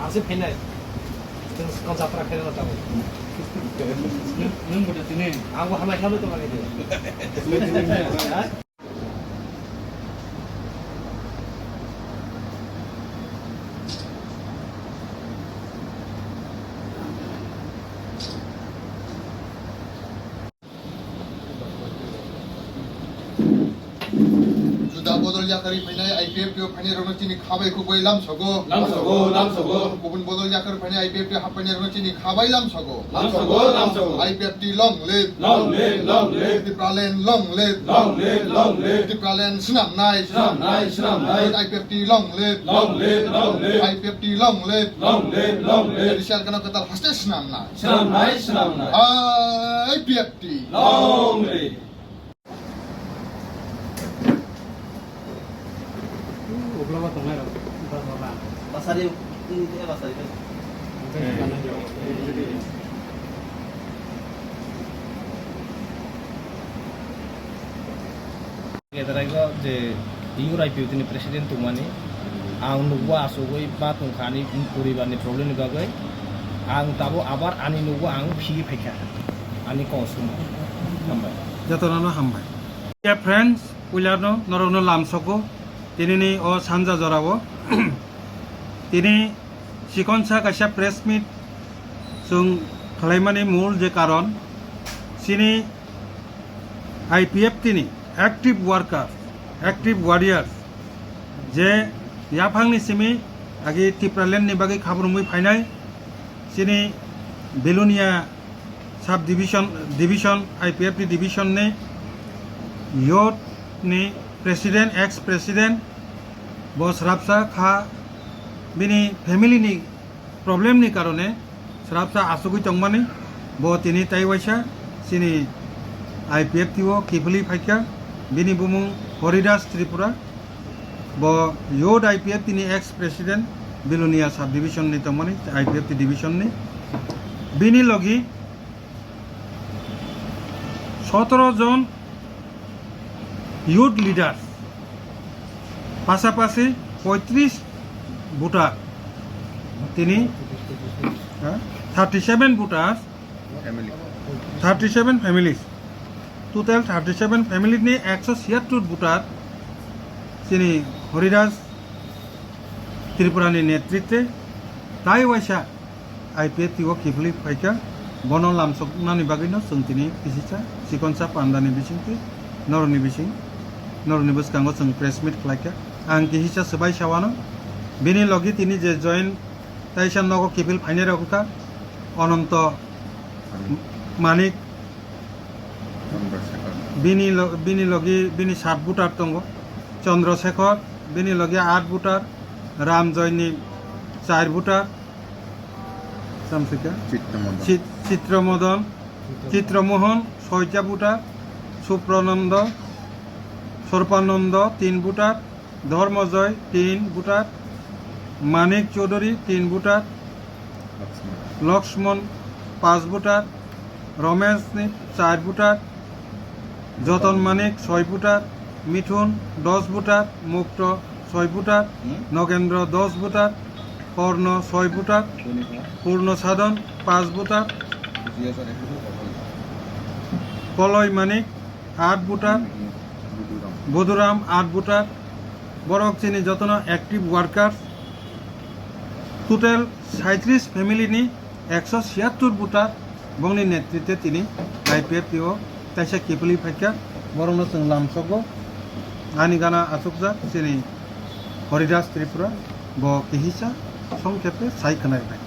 아직 페네. 건 잡으라 페네 넣었다고. 눈보다 드네. 아무 하나 혀도 동안에 돼. जुदा बदल जाकर फैनाय आईपीएफ के फैनाय रनचिनी खाबाय खुबै लामसगो गुबुन बदल जाकर फैनाय आईपीएफ के हाफैनाय रनचिनी खाबाय लामसगो आईपीएफ टी long live तिप्रालेन long live तिप्रालेन सिनामनाय IPF T long live IPF T long live रिसाल कना कताल हस्ते सिनामनाय IPF T long live. Oblama tengah lah. Basari ini dia basari kan. Kedaraigo je IURIPU tini presiden tumani ang nunggu asogoi ba tungkhani puribarni problem ni bagai ang tabo abar ani nunggu ang phigi phekha ani kosuma hambai jatorano hambai dear friends ularno norono lamsoko tinini o sanja jorabo tini sikonsa kaisa press meet sung khlaimani mul je karon sini IPF tini active worker active warriors je yapangni simi agi tipralen ni bagi khabur mui phainai sini belunia sub division IPF division ne yot ni president ex president bos rapsa kha bini family ni problem ni karone rapsa asugui tongmani bo tini taiwaisa sini IPF tiwo kibuli phaika bini bumung Horidas Tripura bo yod IPF tini ex president belunia sub division ni tongmani IPF division ni bini logi 17 জন youth leaders পাশাপাশি 35 voter তিনি 37 voter 37 families total 37 family ni 176 voter তিনি হরিদাস ত্রিপুরানি নেতৃত্বে তাই ওয়াইসা IPF tiwo kibuli phaika bono lamsoknani bagino sungtini pisisa sikonsa pandani bisingti noroni buskango sung press meet khlaika ang kihisa sebai sawano bini logi tini je join taisan nogo kibil phaine rakuka ononto manik bini logi bini 7 butar tongo Chandrashekhar bini logi 8 butar ramjoyni 4 butar samsika চিত্রমোহন 6টা বুটার সুপ্রনন্দ সর্পানন্দ 3 বুটার ধর্মজয় 3 বুটার মানিক চৌধুরী 3 বুটার লক্ষ্মণ 5 বুটার রমেশ 4 বুটার যতন মানিক 6 বুটার মিঠুন 10 বুটার মুক্ত 6 বুটার নগেন্দ্র 10 বুটার কর্ণ 6 বুটার পূর্ণ সাধন 5 বুটার কলয় মানিক 8 বুটার বধুরাম 8 বুটার বরক চিনি যতন active worker total 37 family নি 176 বুটার বংনি নেতৃত্বে তিনি IPF tiwo taisa kipuli phaika borono sung lamsogo ani gana asukja sini Horidas Tripura bo kihisa songkhepe sai khanai bai